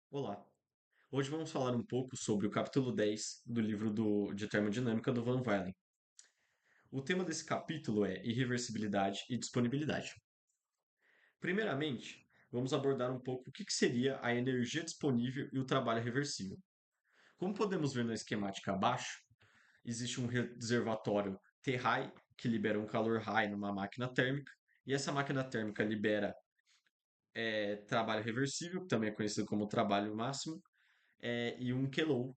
Olá, hoje vamos falar um pouco sobre o capítulo 10 do livro de termodinâmica do Van Willen. O tema desse capítulo é irreversibilidade e disponibilidade. Primeiramente, vamos abordar um pouco o que seria a energia disponível e o trabalho reversível. Como podemos ver na esquemática abaixo, existe um reservatório T-high que libera um calor high numa máquina térmica, e essa máquina térmica libera trabalho reversível, que também é conhecido como trabalho máximo, e um Quelow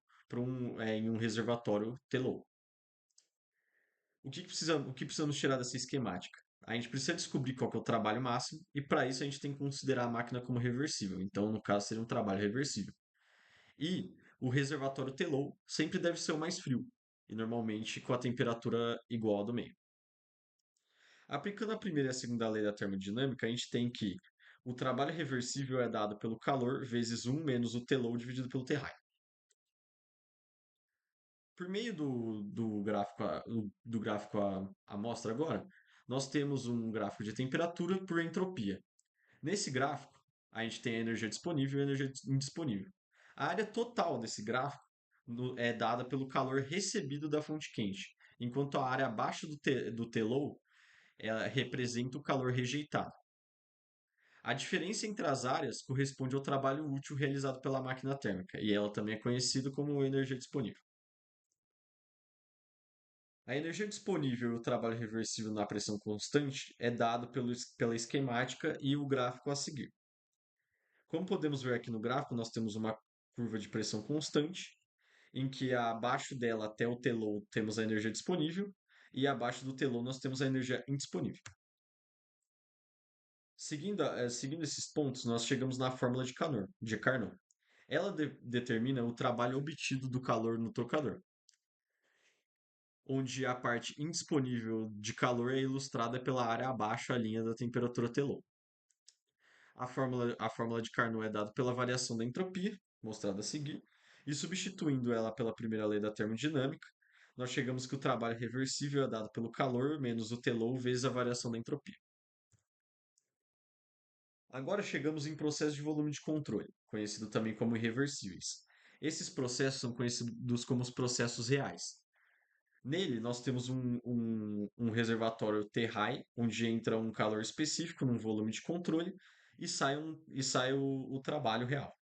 em um reservatório Tellow. O que precisamos tirar dessa esquemática? A gente precisa descobrir qual que é o trabalho máximo e para isso a gente tem que considerar a máquina como reversível. Então, no caso, seria um trabalho reversível. E o reservatório Tellow sempre deve ser o mais frio e normalmente com a temperatura igual à do meio. Aplicando a primeira e a segunda lei da termodinâmica, a gente tem que o trabalho reversível é dado pelo calor vezes um menos o Tellow dividido pelo T-high. Por meio do gráfico à amostra agora, nós temos um gráfico de temperatura por entropia. Nesse gráfico, a gente tem a energia disponível e a energia indisponível. A área total desse gráfico é dada pelo calor recebido da fonte quente, enquanto a área abaixo do T-low ela representa o calor rejeitado. A diferença entre as áreas corresponde ao trabalho útil realizado pela máquina térmica, e ela também é conhecida como energia disponível. A energia disponível e o trabalho reversível na pressão constante é dado pela esquemática e o gráfico a seguir. Como podemos ver aqui no gráfico, nós temos uma curva de pressão constante, em que abaixo dela até o telô temos a energia disponível e abaixo do telô nós temos a energia indisponível. Seguindo esses pontos, nós chegamos na fórmula de Carnot. Ela determina o trabalho obtido do calor no trocador, onde a parte indisponível de calor é ilustrada pela área abaixo da linha da temperatura Telô. A fórmula de Carnot é dada pela variação da entropia, mostrada a seguir, e substituindo ela pela primeira lei da termodinâmica, nós chegamos que o trabalho reversível é dado pelo calor menos o Telô vezes a variação da entropia. Agora chegamos em processo de volume de controle, conhecido também como irreversíveis. Esses processos são conhecidos como os processos reais. Nele, nós temos um reservatório T-high, onde entra um calor específico num volume de controle e sai o trabalho real.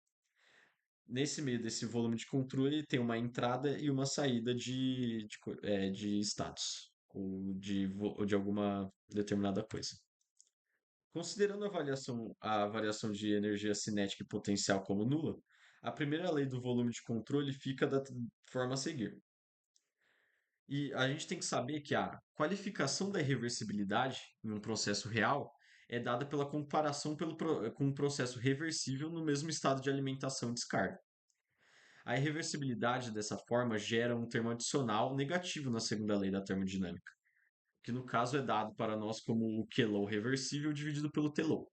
Nesse meio desse volume de controle, tem uma entrada e uma saída de status, ou de alguma determinada coisa. Considerando a variação de energia cinética e potencial como nula, a primeira lei do volume de controle fica da forma a seguir. E a gente tem que saber que a qualificação da irreversibilidade em um processo real é dada pela comparação com um processo reversível no mesmo estado de alimentação e descarga. A irreversibilidade dessa forma gera um termo adicional negativo na segunda lei da termodinâmica, que no caso é dado para nós como o Quelow reversível dividido pelo Tellow.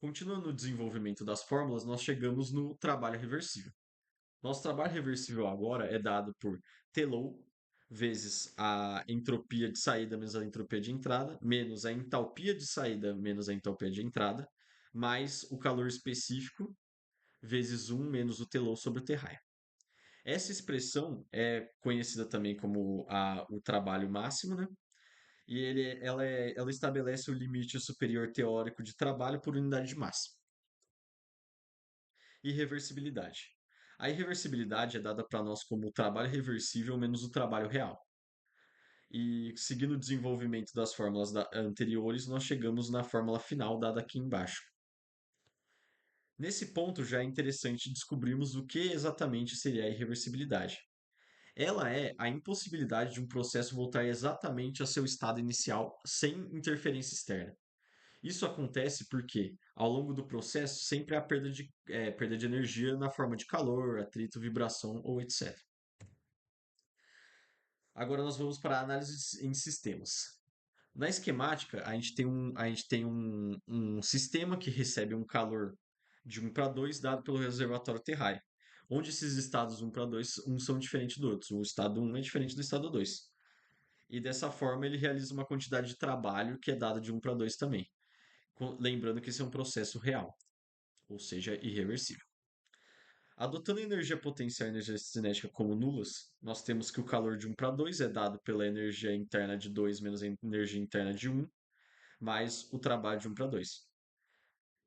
Continuando o desenvolvimento das fórmulas, nós chegamos no trabalho reversível. Nosso trabalho reversível agora é dado por Tellow vezes a entropia de saída menos a entropia de entrada, menos a entalpia de saída menos a entalpia de entrada, mais o calor específico vezes um menos o Tellow sobre o T-high. Essa expressão é conhecida também como o trabalho máximo, né? E ela estabelece o limite superior teórico de trabalho por unidade de massa. Irreversibilidade. A irreversibilidade é dada para nós como o trabalho reversível menos o trabalho real. E seguindo o desenvolvimento das fórmulas anteriores, nós chegamos na fórmula final dada aqui embaixo. Nesse ponto já é interessante descobrirmos o que exatamente seria a irreversibilidade. Ela é a impossibilidade de um processo voltar exatamente ao seu estado inicial sem interferência externa. Isso acontece porque, ao longo do processo, sempre há perda de energia na forma de calor, atrito, vibração ou etc. Agora nós vamos para a análise em sistemas. Na esquemática, a gente tem um sistema que recebe um calor de 1 para 2 dado pelo reservatório Terrae, onde esses estados 1 para 2 são diferentes do outro. O estado 1 é diferente do estado 2. E dessa forma ele realiza uma quantidade de trabalho que é dada de 1 para 2 também. Lembrando que esse é um processo real. ou seja, irreversível. Adotando a energia potencial e a energia cinética como nulas, nós temos que o calor de 1 para 2 é dado pela energia interna de 2 menos a energia interna de 1, mais o trabalho de 1 para 2.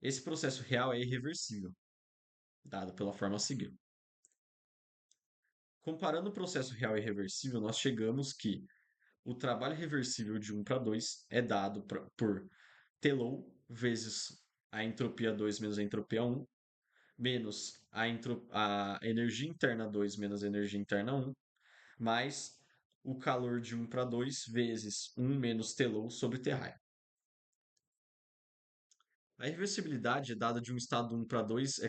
Esse processo real é irreversível, dado pela forma a seguir. Comparando o processo real e irreversível, nós chegamos que o trabalho reversível de 1 para 2 é dado por Telou vezes a entropia 2 menos a entropia 1, menos a energia interna 2 menos a energia interna 1, mais o calor de 1 para 2 vezes 1 menos Telou sobre Terraia. A irreversibilidade é dada de um estado 1 para 2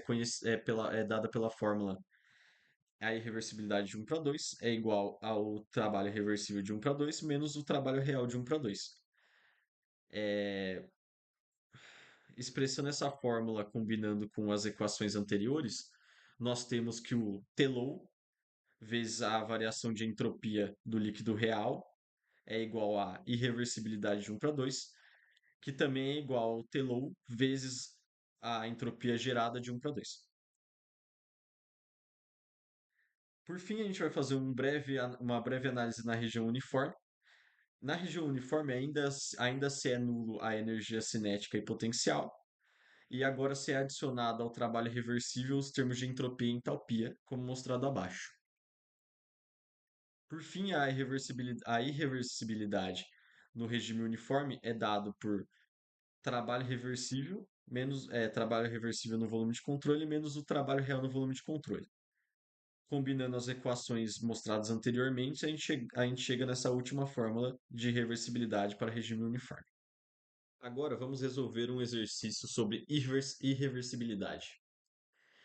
é dada pela fórmula a irreversibilidade de 1 para 2 é igual ao trabalho reversível de 1 para 2 menos o trabalho real de 1 para 2. É, expressando essa fórmula combinando com as equações anteriores, nós temos que o Telou vezes a variação de entropia do líquido real é igual à irreversibilidade de 1 para 2, que também é igual ao Telou vezes a entropia gerada de 1 para 2. Por fim, a gente vai fazer uma breve análise na região uniforme. Na região uniforme, ainda se é nulo a energia cinética e potencial, e agora se é adicionado ao trabalho reversível os termos de entropia e entalpia, como mostrado abaixo. Por fim, a irreversibilidade no regime uniforme é dado por trabalho reversível menos trabalho reversível no volume de controle menos o trabalho real no volume de controle. Combinando as equações mostradas anteriormente, a gente chega nessa última fórmula de reversibilidade para regime uniforme. Agora vamos resolver um exercício sobre irreversibilidade.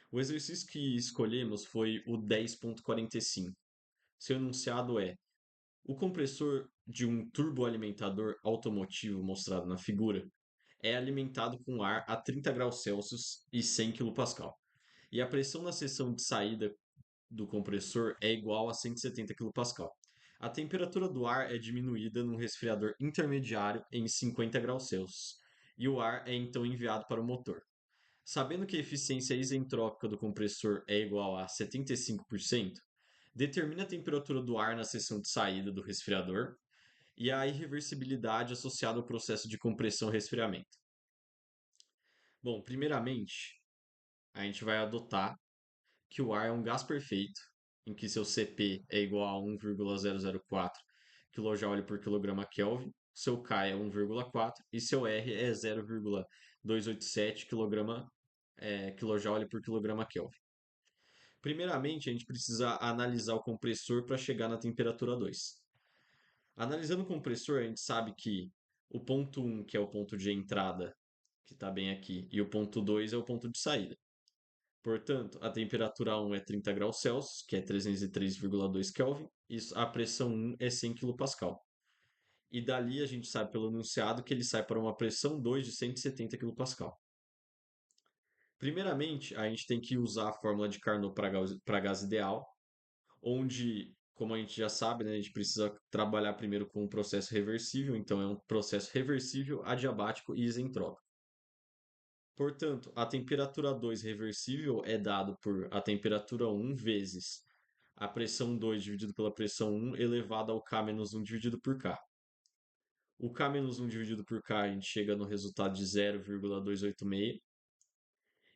O exercício que escolhemos foi o 10.45. Seu enunciado é: o compressor de um turboalimentador automotivo mostrado na figura é alimentado com ar a 30 graus Celsius e 100 kPa, e a pressão na seção de saída do compressor é igual a 170 kPa. A temperatura do ar é diminuída num resfriador intermediário em 50 graus Celsius, e o ar é então enviado para o motor. Sabendo que a eficiência isentrópica do compressor é igual a 75%, determine a temperatura do ar na seção de saída do resfriador e a irreversibilidade associada ao processo de compressão-resfriamento. Bom, primeiramente, a gente vai adotar que o ar é um gás perfeito, em que seu Cp é igual a 1,004 kJ por quilograma Kelvin, seu K é 1,4 e seu R é 0,287 kJ por quilograma Kelvin. Primeiramente, a gente precisa analisar o compressor para chegar na temperatura 2. Analisando o compressor, a gente sabe que o ponto 1, que é o ponto de entrada, que está bem aqui, e o ponto 2 é o ponto de saída. Portanto, a temperatura 1 é 30 graus Celsius, que é 303,2 Kelvin, e a pressão 1 é 100 kPa. E dali a gente sabe pelo enunciado que ele sai para uma pressão 2 de 170 kPa. Primeiramente, a gente tem que usar a fórmula de Carnot para gás ideal, onde, como a gente já sabe, né, a gente precisa trabalhar primeiro com um processo reversível, então é um processo reversível, adiabático e isentrópico. Portanto, a temperatura 2 reversível é dado por a temperatura 1 vezes a pressão 2 dividido pela pressão 1 elevado ao K menos 1 dividido por K. O K menos 1 dividido por K, a gente chega no resultado de 0,286.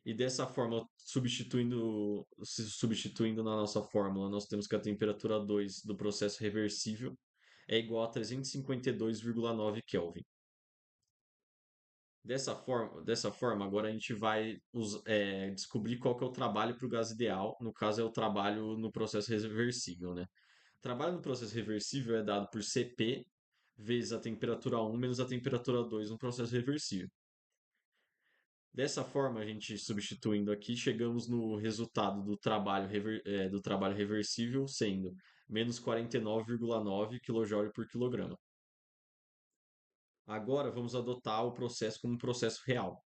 E dessa forma, substituindo na nossa fórmula, nós temos que a temperatura 2 do processo reversível é igual a 352,9 Kelvin. Dessa forma, agora a gente vai descobrir qual que é o trabalho para o gás ideal. No caso, é o trabalho no processo reversível, né? O trabalho no processo reversível é dado por Cp vezes a temperatura 1 menos a temperatura 2 no processo reversível. Dessa forma, a gente substituindo aqui, chegamos no resultado do trabalho reversível sendo menos 49,9 kJ por quilograma. Agora vamos adotar o processo como um processo real.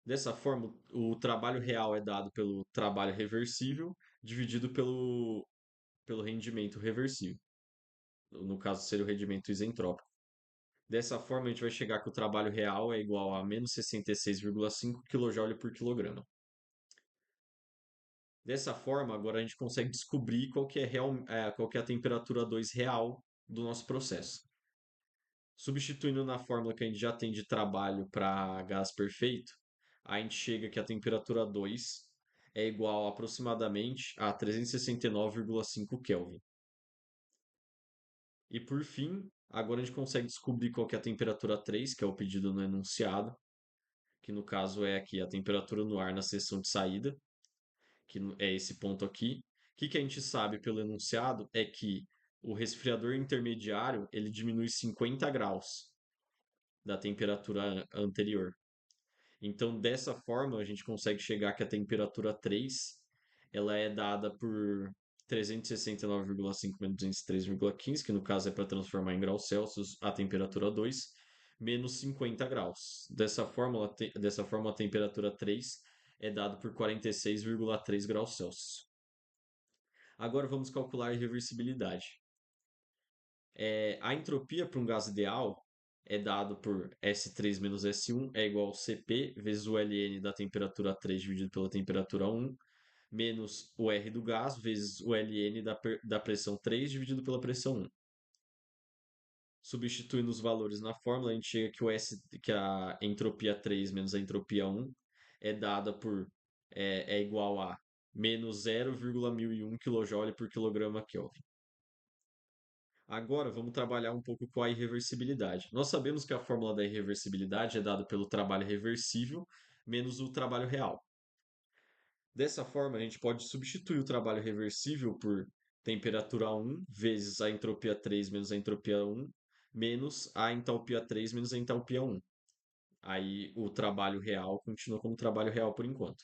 Dessa forma, o trabalho real é dado pelo trabalho reversível dividido pelo rendimento reversível. No caso, seria o rendimento isentrópico. Dessa forma, a gente vai chegar que o trabalho real é igual a menos 66,5 kJ por quilograma. Dessa forma, agora a gente consegue descobrir qual que é a temperatura 2 real do nosso processo. Substituindo na fórmula que a gente já tem de trabalho para gás perfeito, a gente chega que a temperatura 2 é igual aproximadamente a 369,5 Kelvin. E por fim, agora a gente consegue descobrir qual que é a temperatura 3, que é o pedido no enunciado, que no caso é aqui a temperatura no ar na seção de saída, que é esse ponto aqui. O que a gente sabe pelo enunciado é que o resfriador intermediário ele diminui 50 graus da temperatura anterior. Então, dessa forma, a gente consegue chegar que a temperatura 3 ela é dada por 369,5 menos 203,15, que no caso é para transformar em graus Celsius a temperatura 2, menos 50 graus. Dessa forma, a temperatura 3 é dada por 46,3 graus Celsius. Agora vamos calcular a irreversibilidade. A entropia para um gás ideal é dado por S3 menos S1 é igual a Cp vezes o Ln da temperatura 3 dividido pela temperatura 1, menos o R do gás vezes o Ln da pressão 3 dividido pela pressão 1. Substituindo os valores na fórmula, a gente chega que a entropia 3 menos a entropia 1 é dada é igual a menos 0,1001 kJ por quilograma Kelvin. Agora vamos trabalhar um pouco com a irreversibilidade. Nós sabemos que a fórmula da irreversibilidade é dada pelo trabalho reversível menos o trabalho real. Dessa forma, a gente pode substituir o trabalho reversível por temperatura 1 vezes a entropia 3 menos a entropia 1 menos a entalpia 3 menos a entalpia 1. Aí o trabalho real continua como trabalho real por enquanto.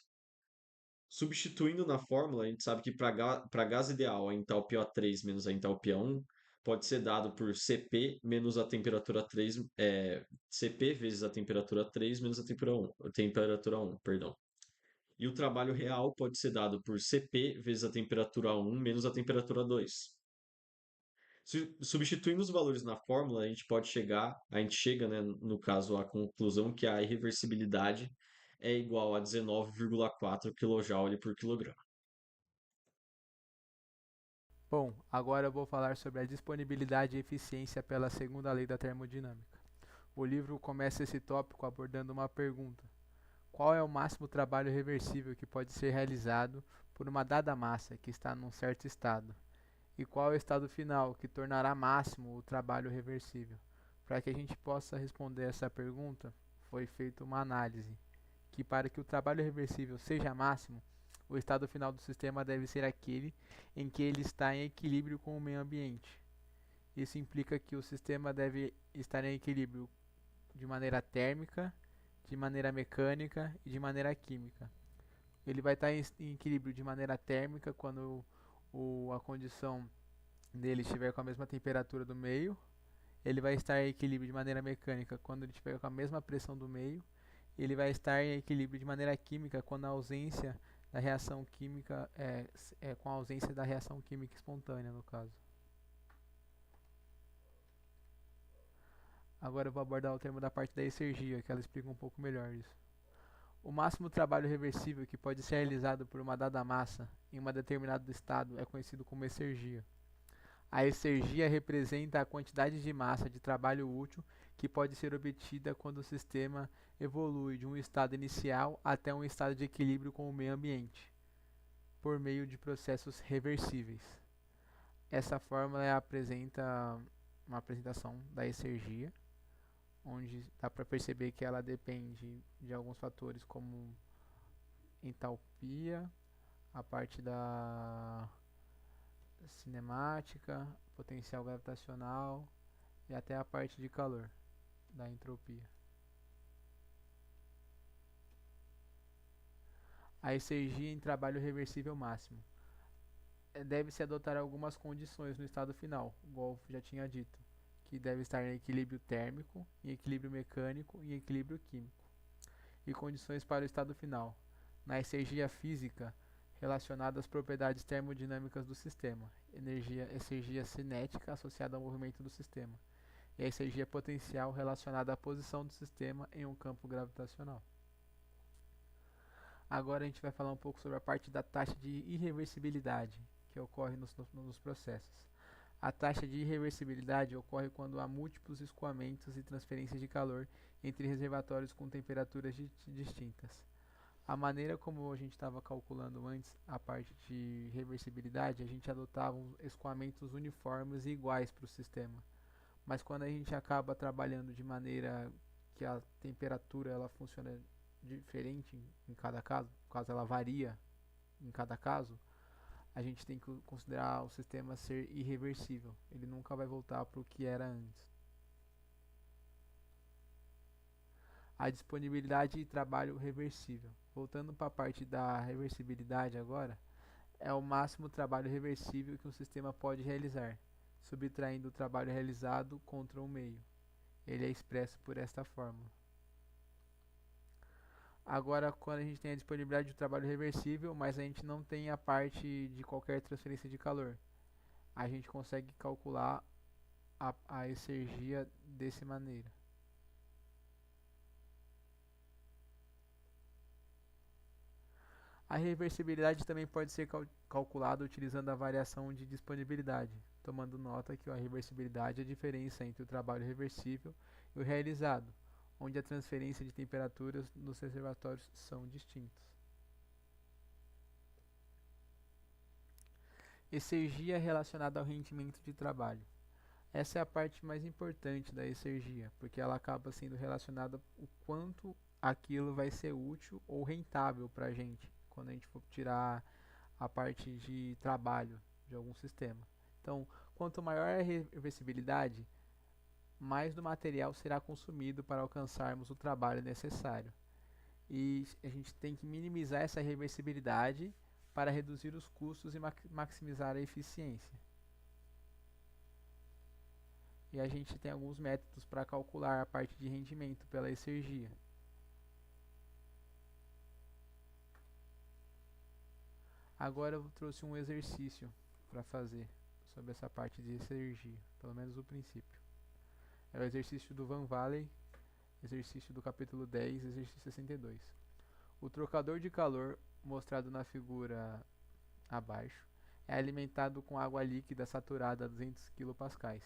Substituindo na fórmula, a gente sabe que para gás ideal, a entalpia 3 menos a entalpia 1 pode ser dado por Cp menos a temperatura 3, Cp vezes a temperatura 3 menos temperatura 1, perdão. E o trabalho real pode ser dado por Cp vezes a temperatura 1 menos a temperatura 2. Substituindo os valores na fórmula, a gente chega, né, no caso, à conclusão que a irreversibilidade é igual a 19,4 kJ por quilograma. Bom, agora eu vou falar sobre a disponibilidade e eficiência pela segunda lei da termodinâmica. O livro começa esse tópico abordando uma pergunta: qual é o máximo trabalho reversível que pode ser realizado por uma dada massa que está num certo estado? E qual é o estado final que tornará máximo o trabalho reversível? Para que a gente possa responder essa pergunta, foi feita uma análise que para que o trabalho reversível seja máximo, o estado final do sistema deve ser aquele em que ele está em equilíbrio com o meio ambiente. Isso implica que o sistema deve estar em equilíbrio de maneira térmica, de maneira mecânica e de maneira química. Ele vai estar em equilíbrio de maneira térmica quando a condição dele estiver com a mesma temperatura do meio. Ele vai estar em equilíbrio de maneira mecânica quando ele estiver com a mesma pressão do meio. Ele vai estar em equilíbrio de maneira química quando a ausência da reação química com a ausência da reação química espontânea, no caso. Agora eu vou abordar o termo da parte da exergia, que ela explica um pouco melhor isso. O máximo trabalho reversível que pode ser realizado por uma dada massa em um determinado estado é conhecido como exergia. A exergia representa a quantidade de massa de trabalho útil que pode ser obtida quando o sistema evolui de um estado inicial até um estado de equilíbrio com o meio ambiente, por meio de processos reversíveis. Essa fórmula apresenta uma apresentação da exergia, onde dá para perceber que ela depende de alguns fatores como entalpia, a parte da cinemática, potencial gravitacional e até a parte de calor, da entropia. A exergia em trabalho reversível máximo. Deve-se adotar algumas condições no estado final, igual já tinha dito, que deve estar em equilíbrio térmico, em equilíbrio mecânico e em equilíbrio químico. E condições para o estado final. Na exergia física, relacionada às propriedades termodinâmicas do sistema, exergia cinética associada ao movimento do sistema, e a exergia potencial relacionada à posição do sistema em um campo gravitacional. Agora a gente vai falar um pouco sobre a parte da taxa de irreversibilidade que ocorre nos processos. A taxa de irreversibilidade ocorre quando há múltiplos escoamentos e transferências de calor entre reservatórios com temperaturas distintas. A maneira como a gente estava calculando antes a parte de reversibilidade, a gente adotava escoamentos uniformes e iguais para o sistema. Mas quando a gente acaba trabalhando de maneira que a temperatura ela funciona diferente em cada caso ela varia em cada caso, a gente tem que considerar o sistema ser irreversível. Ele nunca vai voltar para o que era antes. A disponibilidade e trabalho reversível. Voltando para a parte da reversibilidade agora, é o máximo trabalho reversível que um sistema pode realizar, subtraindo o trabalho realizado contra o meio. Ele é expresso por esta fórmula. Agora, quando a gente tem a disponibilidade de trabalho reversível, mas a gente não tem a parte de qualquer transferência de calor, a gente consegue calcular a exergia dessa maneira. A reversibilidade também pode ser calculada utilizando a variação de disponibilidade, tomando nota que a reversibilidade é a diferença entre o trabalho reversível e o realizado, onde a transferência de temperaturas nos reservatórios são distintos. Exergia relacionada ao rendimento de trabalho. Essa é a parte mais importante da exergia, porque ela acaba sendo relacionada o quanto aquilo vai ser útil ou rentável para a gente, quando a gente for tirar a parte de trabalho de algum sistema. Então, quanto maior a reversibilidade, mais do material será consumido para alcançarmos o trabalho necessário. E a gente tem que minimizar essa reversibilidade para reduzir os custos e maximizar a eficiência. E a gente tem alguns métodos para calcular a parte de rendimento pela exergia. Agora eu trouxe um exercício para fazer sobre essa parte de exergia, pelo menos o princípio. É o exercício do Van Valley, exercício do capítulo 10, exercício 62. O trocador de calor, mostrado na figura abaixo, é alimentado com água líquida saturada a 200 kPa.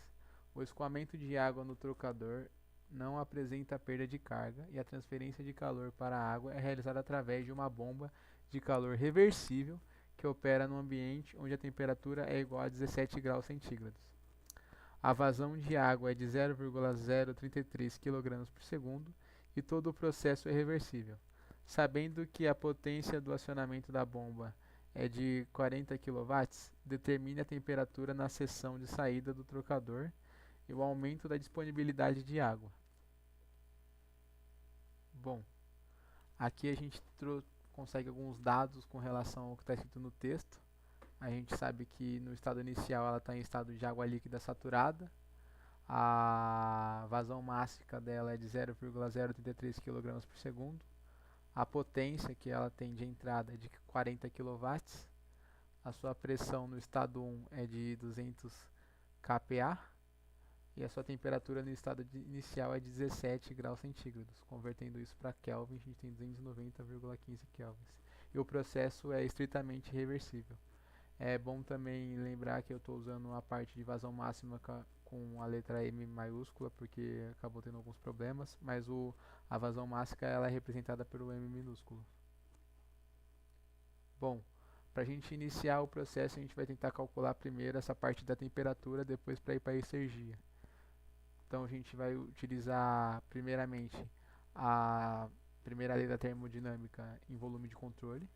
O escoamento de água no trocador não apresenta perda de carga e a transferência de calor para a água é realizada através de uma bomba de calor reversível que opera no ambiente onde a temperatura é igual a 17 graus centígrados. A vazão de água é de 0,033 kg por segundo e todo o processo é reversível. Sabendo que a potência do acionamento da bomba é de 40 kW, determine a temperatura na seção de saída do trocador e o aumento da disponibilidade de água. Bom, aqui a gente consegue alguns dados com relação ao que está escrito no texto. A gente sabe que no estado inicial ela está em estado de água líquida saturada. A vazão máxima dela é de 0,033 kg por segundo. A potência que ela tem de entrada é de 40 kW. A sua pressão no estado 1 é de 200 kPa. E a sua temperatura no estado inicial é de 17 graus centígrados. Convertendo isso para Kelvin, a gente tem 290,15 kelvins. E o processo é estritamente reversível. É bom também lembrar que eu estou usando a parte de vazão máxima com a letra M maiúscula, porque acabou tendo alguns problemas, mas a vazão máxima ela é representada pelo M minúsculo. Bom, para a gente iniciar o processo, a gente vai tentar calcular primeiro essa parte da temperatura, depois para ir para a exergia. Então a gente vai utilizar primeiramente a primeira lei da termodinâmica em volume de controle.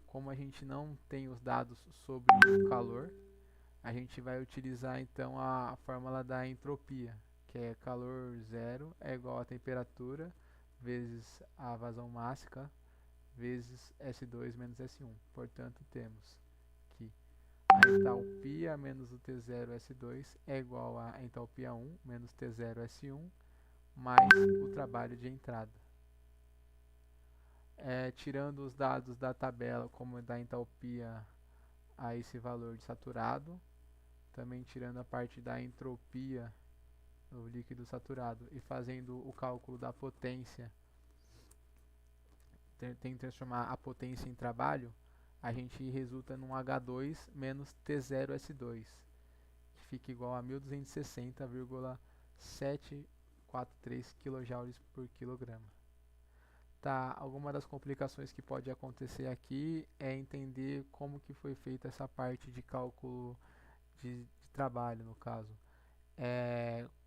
Como a gente não tem os dados sobre o calor, a gente vai utilizar então a fórmula da entropia, que é calor zero é igual a temperatura vezes a vazão máxima vezes S2 menos S1. Portanto, temos que a entalpia menos o T0 S2 é igual a entalpia 1 menos T0 S1 mais o trabalho de entrada. Tirando os dados da tabela, como da entalpia a esse valor de saturado, também tirando a parte da entropia o líquido saturado, e fazendo o cálculo da potência, tem que transformar a potência em trabalho, a gente resulta num H2 menos T0S2, que fica igual a 1260,743 kJ por quilograma. Tá, alguma das complicações que pode acontecer aqui é entender como que foi feita essa parte de cálculo de trabalho, no caso.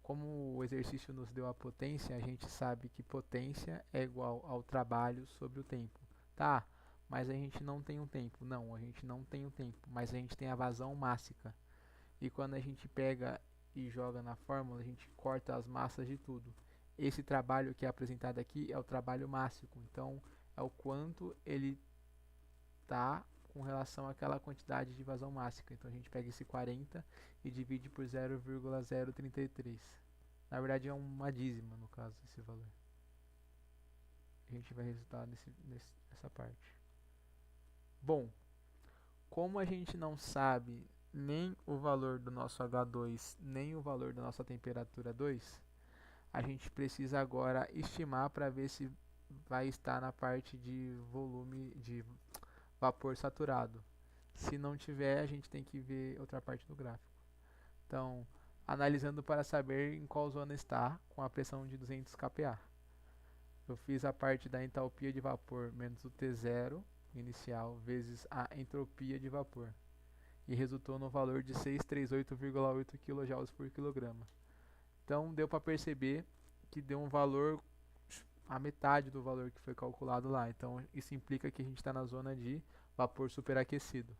Como o exercício nos deu a potência, a gente sabe que potência é igual ao trabalho sobre o tempo. Tá, mas a gente não tem um tempo. Não, a gente não tem um tempo, mas a gente tem a vazão mássica. E quando a gente pega e joga na fórmula, a gente corta as massas de tudo. Esse trabalho que é apresentado aqui é o trabalho mássico. Então, é o quanto ele tá com relação àquela quantidade de vazão mássica. Então, a gente pega esse 40 e divide por 0,033. Na verdade, é uma dízima, no caso, esse valor. A gente vai resultar nessa parte. Bom, como a gente não sabe nem o valor do nosso H2, nem o valor da nossa temperatura 2, a gente precisa agora estimar para ver se vai estar na parte de volume de vapor saturado. Se não tiver, a gente tem que ver outra parte do gráfico. Então, analisando para saber em qual zona está com a pressão de 200 kPa. Eu fiz a parte da entalpia de vapor menos o T0 inicial vezes a entropia de vapor e resultou no valor de 638,8 kJ por quilograma. Então deu para perceber que deu um valor a metade do valor que foi calculado lá. Então isso implica que a gente está na zona de vapor superaquecido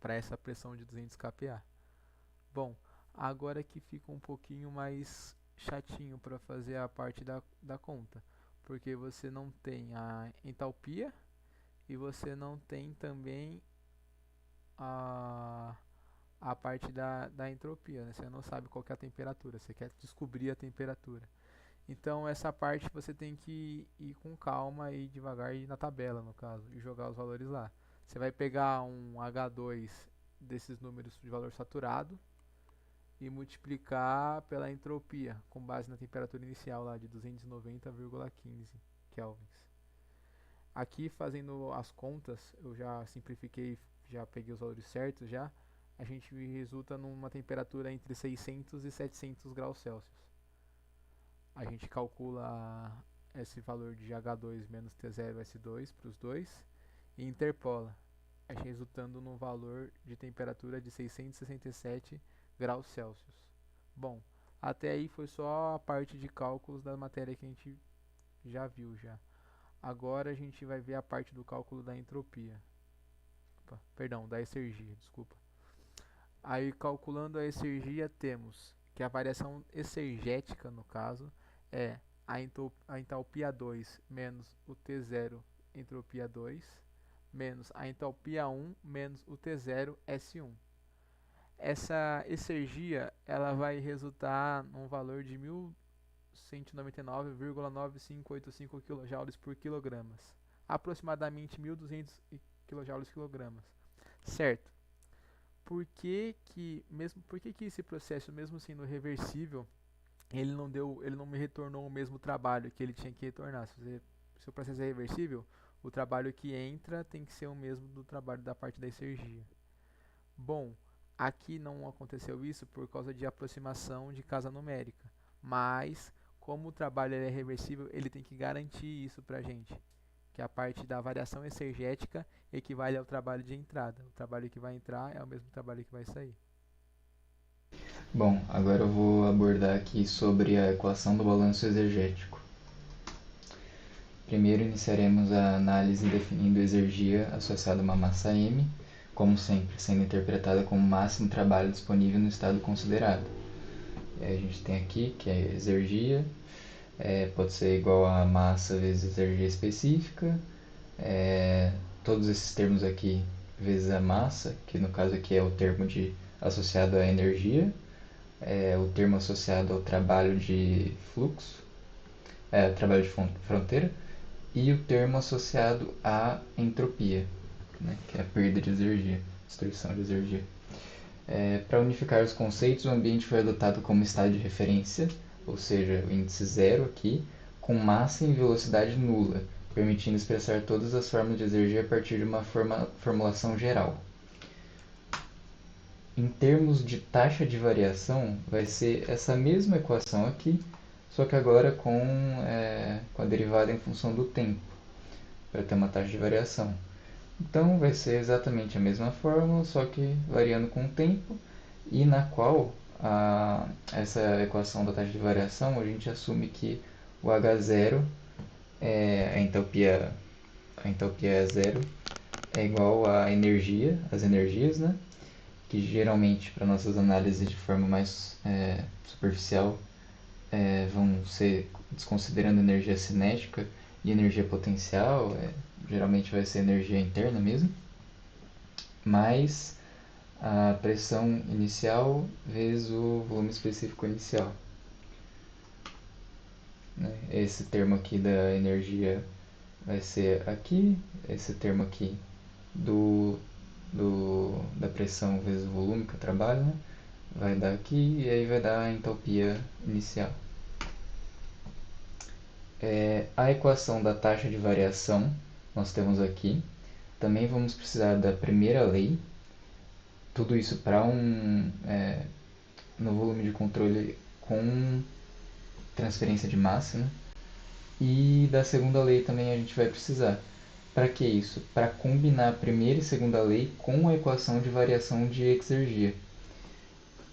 para essa pressão de 200 kPa. Bom, agora que fica um pouquinho mais chatinho para fazer a parte da conta, porque você não tem a entalpia e você não tem também a parte da entropia, né? Você não sabe qual que é a temperatura, você quer descobrir a temperatura. Então essa parte você tem que ir com calma e devagar ir na tabela, no caso, e jogar os valores lá. Você vai pegar um H2 desses números de valor saturado e multiplicar pela entropia, com base na temperatura inicial lá de 290,15 kelvins. Aqui fazendo as contas, eu já simplifiquei, já peguei os valores certos já, a gente resulta numa temperatura entre 600 e 700 graus Celsius. A gente calcula esse valor de H2 menos T0S2 para os dois e interpola, resultando num valor de temperatura de 667 graus Celsius. Bom, até aí foi só a parte de cálculos da matéria que a gente já viu já. Agora a gente vai ver a parte do cálculo da entropia. Perdão, da exergia, desculpa. Aí calculando a exergia temos que a variação exergética, no caso, é a entalpia 2 menos o T0 entropia 2 menos a entalpia 1 menos o T0 S1. Essa exergia ela vai resultar num valor de 1199,9585 kJ por quilogramas, aproximadamente 1200 kJ por quilogramas. Certo? Por que esse processo, mesmo sendo reversível, ele não me retornou o mesmo trabalho que ele tinha que retornar? Se o processo é reversível, o trabalho que entra tem que ser o mesmo do trabalho da parte da exergia. Bom, aqui não aconteceu isso por causa de aproximação de casa numérica, mas como o trabalho é reversível, ele tem que garantir isso para a gente, que a parte da variação exergética equivale ao trabalho de entrada. O trabalho que vai entrar é o mesmo trabalho que vai sair. Bom, agora eu vou abordar aqui sobre a equação do balanço exergético. Primeiro iniciaremos a análise definindo a exergia associada a uma massa m, como sempre, sendo interpretada como o máximo trabalho disponível no estado considerado. A gente tem aqui que a exergia pode ser igual a massa vezes exergia específica, todos esses termos aqui vezes a massa, que no caso aqui é o termo associado à energia, o termo associado ao trabalho de fluxo, trabalho de fronteira, e o termo associado à entropia, né, que é a perda de energia, destruição de energia. Para unificar os conceitos, o ambiente foi adotado como estado de referência, ou seja, o índice zero aqui, com massa em velocidade nula, permitindo expressar todas as formas de energia a partir de uma formulação geral. Em termos de taxa de variação, vai ser essa mesma equação aqui, só que agora com a derivada em função do tempo, para ter uma taxa de variação. Então vai ser exatamente a mesma fórmula, só que variando com o tempo, e na qual essa equação da taxa de variação a gente assume que o H0 a entalpia zero é igual à energia, as energias, né? Que geralmente para nossas análises de forma mais superficial vão ser desconsiderando energia cinética e energia potencial, geralmente vai ser energia interna mesmo, mais a pressão inicial vezes o volume específico inicial. Né? Esse termo aqui da energia vai ser aqui, esse termo aqui da pressão vezes o volume que eu trabalho, né? Vai dar aqui e aí vai dar a entalpia inicial. A equação da taxa de variação nós temos aqui. Também vamos precisar da primeira lei. Tudo isso para no volume de controle com transferência de massa, né? E da segunda lei também a gente vai precisar. Para que isso? Para combinar a primeira e segunda lei com a equação de variação de exergia.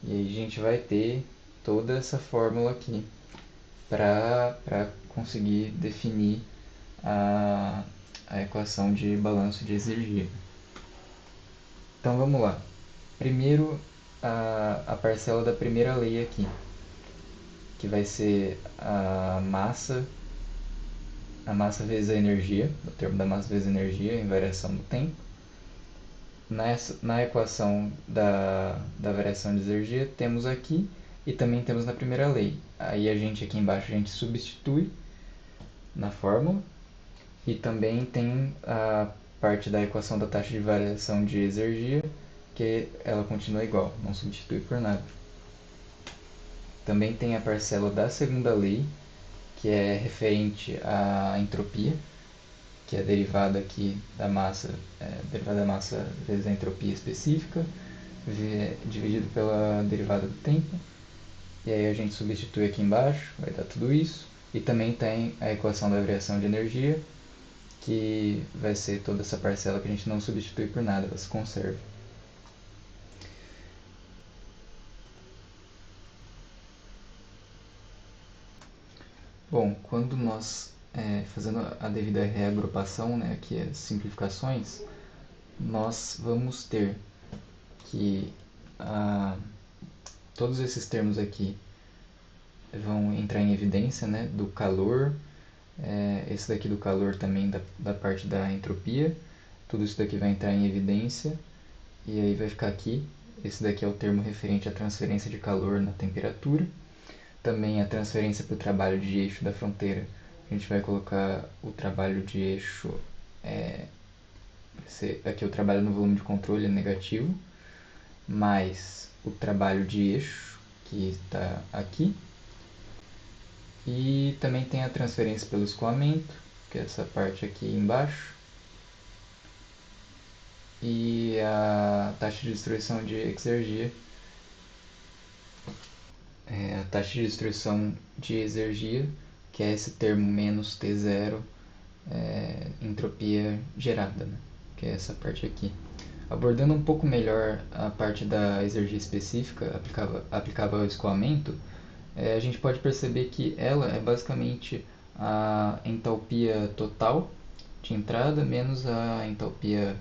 E aí a gente vai ter toda essa fórmula aqui para conseguir definir a equação de balanço de exergia. Então vamos lá. Primeiro a parcela da primeira lei aqui, que vai ser a massa vezes a energia, o termo da massa vezes a energia em variação do tempo. Na equação da variação de energia temos aqui e também temos na primeira lei. Aí aqui embaixo a gente substitui na fórmula e também tem a parte da equação da taxa de variação de energia, que ela continua igual, não substitui por nada. Também tem a parcela da segunda lei, que é referente à entropia, que é a derivada aqui da massa, derivada da massa vezes a entropia específica, dividido pela derivada do tempo. E aí a gente substitui aqui embaixo, vai dar tudo isso. E também tem a equação da variação de energia, que vai ser toda essa parcela que a gente não substitui por nada, ela se conserva. Bom, quando nós, fazendo a devida reagrupação, né, aqui as simplificações, nós vamos ter que todos esses termos aqui vão entrar em evidência, né, do calor, esse daqui do calor também da parte da entropia, tudo isso daqui vai entrar em evidência, e aí vai ficar aqui, esse daqui é o termo referente à transferência de calor na temperatura, também a transferência para o trabalho de eixo da fronteira, a gente vai colocar o trabalho de eixo, aqui o trabalho no volume de controle é negativo, mais o trabalho de eixo, que está aqui, e também tem a transferência pelo escoamento, que é essa parte aqui embaixo, e a taxa de destruição de exergia, a taxa de destruição de exergia, que é esse termo menos T0, entropia gerada, né? Que é essa parte aqui. Abordando um pouco melhor a parte da exergia específica aplicável ao escoamento, a gente pode perceber que ela é basicamente a entalpia total de entrada menos a entalpia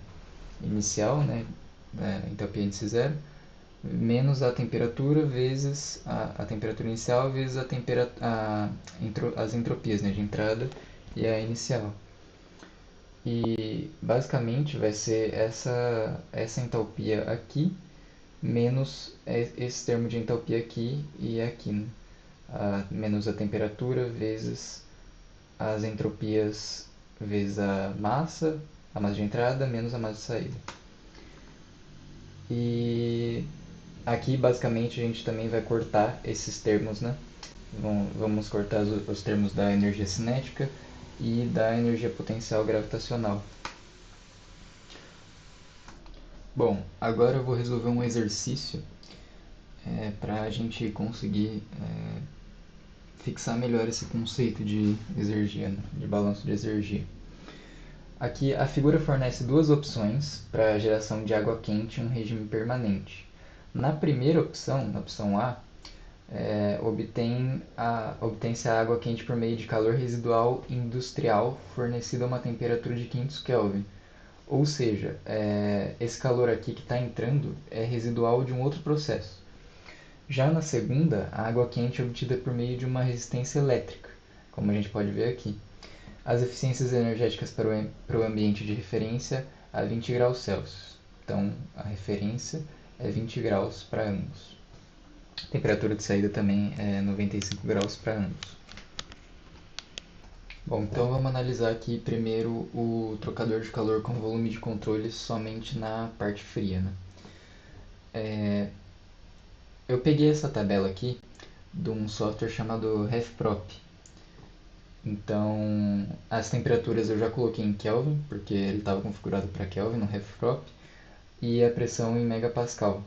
inicial, né, a entalpia índice zero, menos a temperatura vezes a temperatura inicial vezes as entropias, né, de entrada e a inicial. E basicamente vai ser essa entalpia aqui menos esse termo de entalpia aqui e aqui, né? Menos a temperatura vezes as entropias vezes a massa de entrada menos a massa de saída. E Aqui, basicamente, a gente também vai cortar esses termos, né? Vamos cortar os termos da energia cinética e da energia potencial gravitacional. Bom, agora eu vou resolver um exercício para a gente conseguir fixar melhor esse conceito de exergia, né? De balanço de exergia. Aqui a figura fornece duas opções para a geração de água quente em um regime permanente. Na primeira opção, na opção A, obtém-se a água quente por meio de calor residual industrial fornecido a uma temperatura de 500 Kelvin. Ou seja, esse calor aqui que está entrando é residual de um outro processo. Já na segunda, a água quente é obtida por meio de uma resistência elétrica, como a gente pode ver aqui. As eficiências energéticas para o ambiente de referência a 20 graus Celsius. Então, a referência é 20 graus para ambos. A temperatura de saída também é 95 graus para ambos. Bom, então vamos analisar aqui primeiro o trocador de calor com volume de controle somente na parte fria, né? Eu peguei essa tabela aqui de um software chamado RefProp. Então, as temperaturas eu já coloquei em Kelvin, porque ele estava configurado para Kelvin no RefProp, e a pressão em megapascal.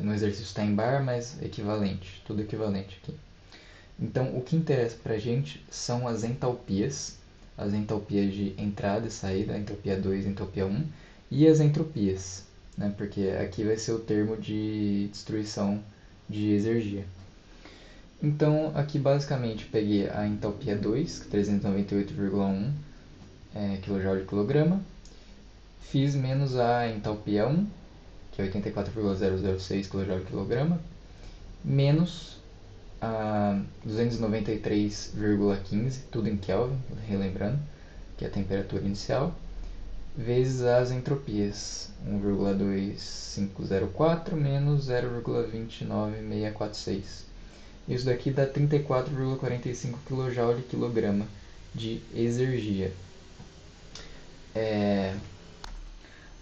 No exercício está em bar, mas equivalente, tudo equivalente aqui. Então, o que interessa para a gente são as entalpias de entrada e saída, entropia 2 e entropia 1, e as entropias, né? Porque aqui vai ser o termo de destruição de exergia. Então, aqui basicamente peguei a entalpia 2, 398,1 kJ/kg, fiz menos a entalpia 1, que é 84,006 kJ/kg, menos a 293,15, tudo em Kelvin, relembrando, que é a temperatura inicial, vezes as entropias, 1,2504 menos 0,29646. Isso daqui dá 34,45 kJ/kg de exergia.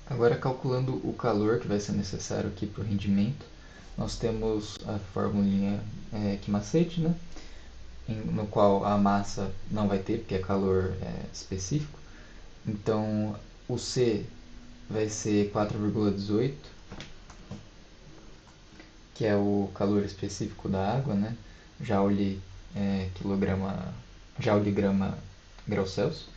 Agora, calculando o calor que vai ser necessário aqui para o rendimento, nós temos a formulinha que macete, né? No qual a massa não vai ter, porque é calor específico. Então, o C vai ser 4,18, que é o calor específico da água, né? Joule, joule grama grau Celsius,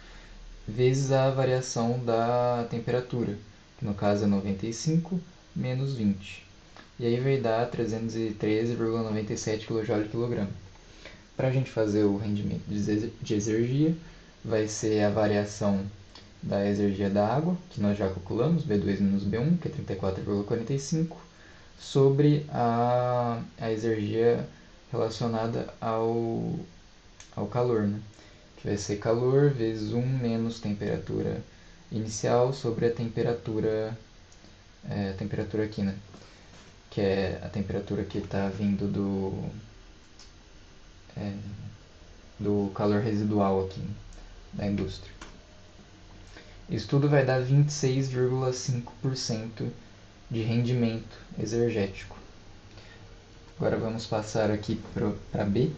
vezes a variação da temperatura, que no caso é 95 menos 20. E aí vai dar 313,97 kJ/kg. Para a gente fazer o rendimento de exergia, vai ser a variação da exergia da água, que nós já calculamos, B2 menos B1, que é 34,45, sobre a exergia relacionada ao calor, né? Que vai ser calor vezes 1 menos temperatura inicial sobre a temperatura aqui, né? Que é a temperatura que está vindo do calor residual aqui, né? Da indústria. Isso tudo vai dar 26,5% de rendimento exergético. Agora vamos passar aqui para B,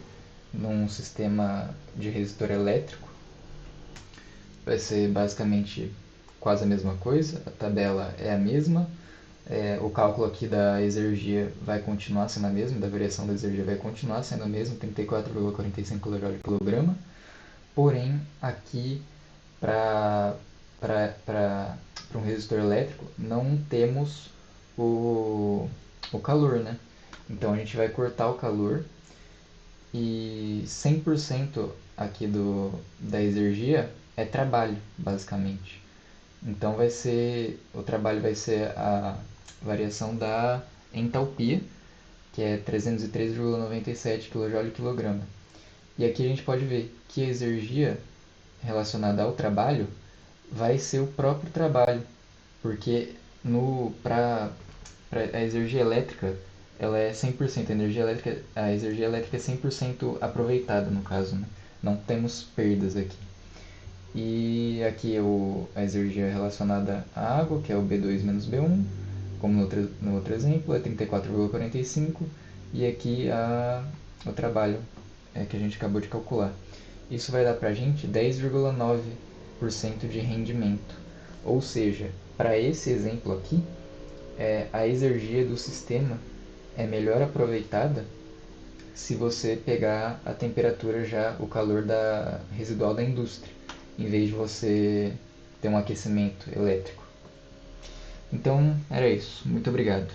num sistema de resistor elétrico. Vai ser basicamente quase a mesma coisa, a tabela é a mesma, o cálculo aqui da exergia vai continuar sendo a mesma, da variação da exergia vai continuar sendo a mesma, 34,45 kJ/kg, porém aqui para um resistor elétrico não temos o calor, né? Então a gente vai cortar o calor e 100% aqui da exergia é trabalho, basicamente. Então o trabalho vai ser a variação da entalpia, que é 303,97 kJ/kg. E aqui a gente pode ver que a exergia relacionada ao trabalho vai ser o próprio trabalho, porque para a exergia elétrica ela é 100%, a energia elétrica é 100% aproveitada no caso, né? Não temos perdas aqui. E aqui a exergia relacionada à água, que é o B2 menos B1, como no outro exemplo, é 34,45 e aqui o trabalho que a gente acabou de calcular. Isso vai dar para a gente 10,9% de rendimento. Ou seja, para esse exemplo aqui, a exergia do sistema é melhor aproveitada se você pegar a temperatura já, o calor residual da indústria, em vez de você ter um aquecimento elétrico. Então, era isso. Muito obrigado.